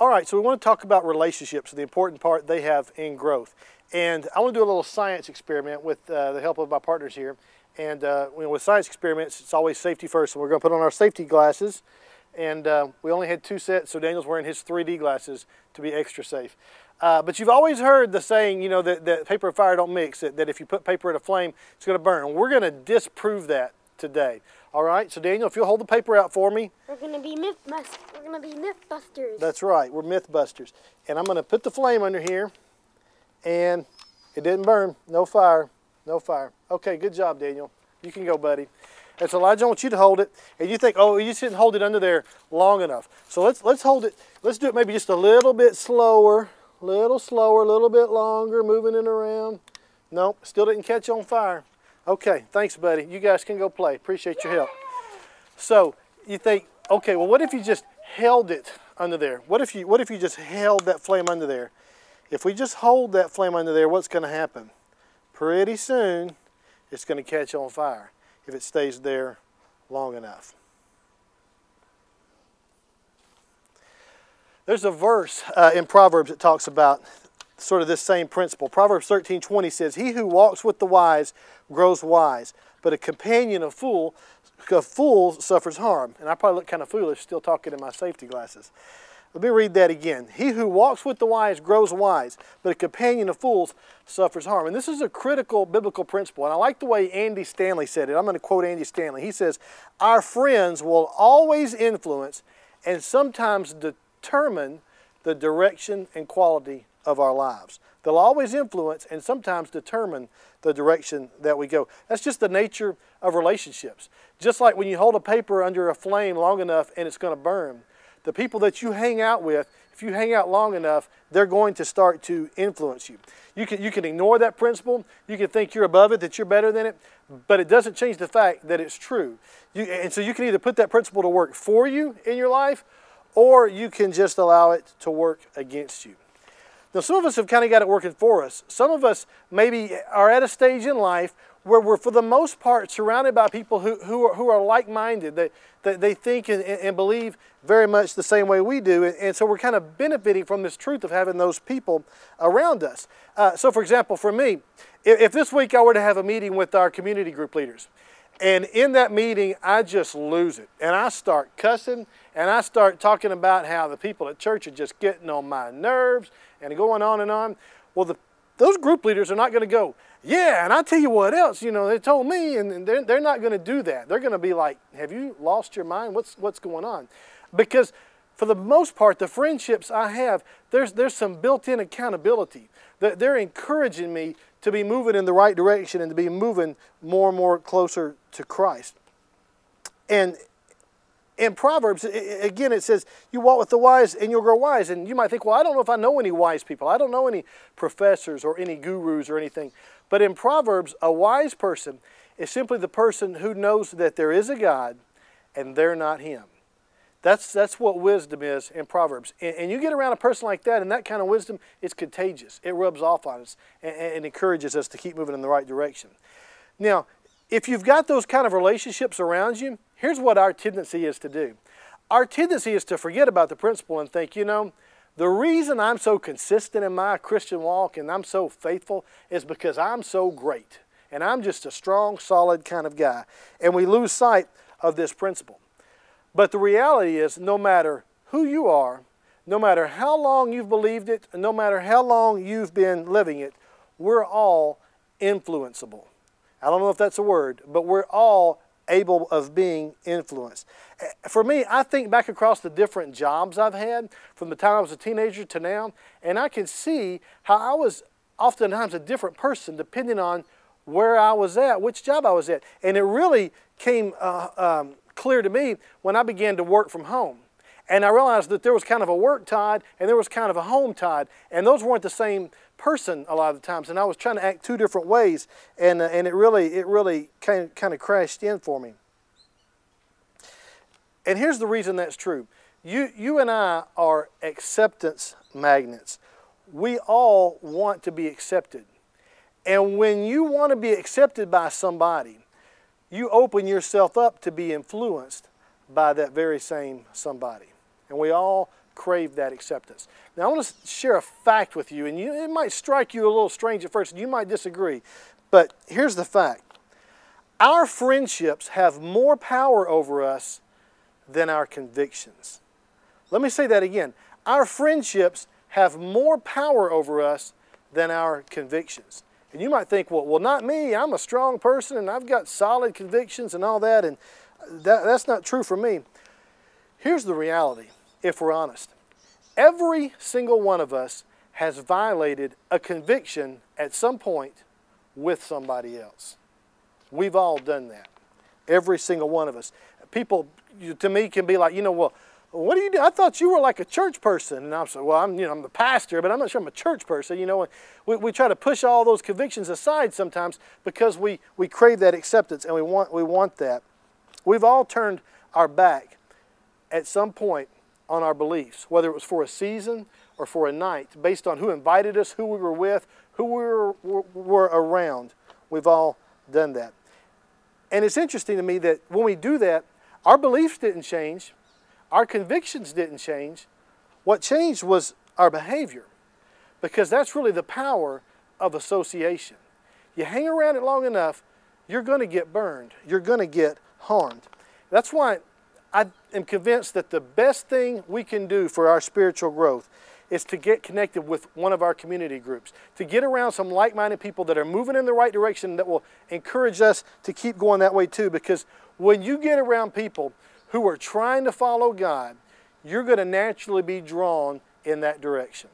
All right, so we want to talk about relationships, the important part they have in growth. And I want to do a little science experiment with the help of my partners here. And with science experiments, it's always safety first. So we're going to put on our safety glasses. And we only had 2 sets, so Daniel's wearing his 3D glasses to be extra safe. But you've always heard the saying, you know, that paper and fire don't mix, that if you put paper in a flame, it's going to burn. And we're going to disprove that today. All right, so Daniel, if you'll hold the paper out for me. We're going to be MythBusters. That's right, we're MythBusters. And I'm going to put the flame under here, and it didn't burn. No fire, no fire. Okay, good job, Daniel. You can go, buddy. And so Elijah, I want you to hold it. And you think, oh, you just didn't hold it under there long enough. So let's hold it. Let's do it maybe just a little bit slower, a little bit longer, moving it around. Nope, still didn't catch on fire. Okay, thanks, buddy. You guys can go play. Appreciate your help. So you think, okay, well, what if you just held it under there? What if you just held that flame under there? If we just hold that flame under there, what's going to happen? Pretty soon, it's going to catch on fire if it stays there long enough. There's a verse in Proverbs that talks about sort of this same principle. Proverbs 13:20 says, "He who walks with the wise grows wise, but a companion of fools suffers harm." And I probably look kind of foolish still talking in my safety glasses. Let me read that again. "He who walks with the wise grows wise, but a companion of fools suffers harm." And this is a critical biblical principle. And I like the way Andy Stanley said it. I'm going to quote Andy Stanley. He says, "Our friends will always influence and sometimes determine the direction and quality of our lives." They'll always influence and sometimes determine the direction that we go. That's just the nature of relationships. Just like when you hold a paper under a flame long enough and it's going to burn, the people that you hang out with, if you hang out long enough, they're going to start to influence you. You can ignore that principle. You can think you're above it, that you're better than it, but it doesn't change the fact that it's true. And so you can either put that principle to work for you in your life, or you can just allow it to work against you. Now, some of us have kind of got it working for us. Some of us maybe are at a stage in life where we're, for the most part, surrounded by people who are like-minded. They think and believe very much the same way we do. And so we're kind of benefiting from this truth of having those people around us. So, for example, for me, if this week I were to have a meeting with our community group leaders, and in that meeting, I just lose it. And I start cussing, and I start talking about how the people at church are just getting on my nerves, and going on and on. Well, those group leaders are not going to go, "Yeah, and I tell you what else, you know, they told me," and they're not going to do that. They're going to be like, "Have you lost your mind? What's going on?" Because for the most part, the friendships I have, there's some built-in accountability. They're encouraging me to be moving in the right direction and to be moving more and more closer to Christ. And in Proverbs, again, it says, "You walk with the wise and you'll grow wise." And you might think, well, I don't know if I know any wise people. I don't know any professors or any gurus or anything. But in Proverbs, a wise person is simply the person who knows that there is a God and they're not him. That's what wisdom is in Proverbs. And you get around a person like that, and that kind of wisdom, it's contagious. It rubs off on us and encourages us to keep moving in the right direction. Now, if you've got those kind of relationships around you, here's what our tendency is to do. Our tendency is to forget about the principle and think, you know, the reason I'm so consistent in my Christian walk and I'm so faithful is because I'm so great. And I'm just a strong, solid kind of guy. And we lose sight of this principle. But the reality is, no matter who you are, no matter how long you've believed it, and no matter how long you've been living it, we're all influenceable. I don't know if that's a word, but we're all able of being influenced. For me, I think back across the different jobs I've had from the time I was a teenager to now, and I can see how I was oftentimes a different person depending on where I was at, which job I was at. And it really came clear to me when I began to work from home. And I realized that there was kind of a work tide and there was kind of a home tide. And those weren't the same person a lot of the times. And I was trying to act 2 different ways. And it really kind of crashed in for me. And here's the reason that's true. You and I are acceptance magnets. We all want to be accepted. And when you want to be accepted by somebody, you open yourself up to be influenced by that very same somebody. And we all crave that acceptance. Now, I want to share a fact with you, and it might strike you a little strange at first, and you might disagree, but here's the fact. Our friendships have more power over us than our convictions. Let me say that again. Our friendships have more power over us than our convictions. And you might think, well, not me. I'm a strong person, and I've got solid convictions and all that, and that's not true for me. Here's the reality, if we're honest. Every single one of us has violated a conviction at some point with somebody else. We've all done that. Every single one of us. People, to me, can be like, well, what do you do? I thought you were like a church person. And I'm saying, well, I'm the pastor, but I'm not sure I'm a church person. We try to push all those convictions aside sometimes because we crave that acceptance and we want that. We've all turned our back at some point on our beliefs, whether it was for a season or for a night, based on who invited us, who we were with, who we were around. We've all done that. And it's interesting to me that when we do that, our beliefs didn't change. Our convictions didn't change. What changed was our behavior, because that's really the power of association. You hang around it long enough, you're going to get burned. You're going to get harmed. That's why I am convinced that the best thing we can do for our spiritual growth is to get connected with one of our community groups, to get around some like-minded people that are moving in the right direction that will encourage us to keep going that way too, because when you get around people who are trying to follow God, you're going to naturally be drawn in that direction.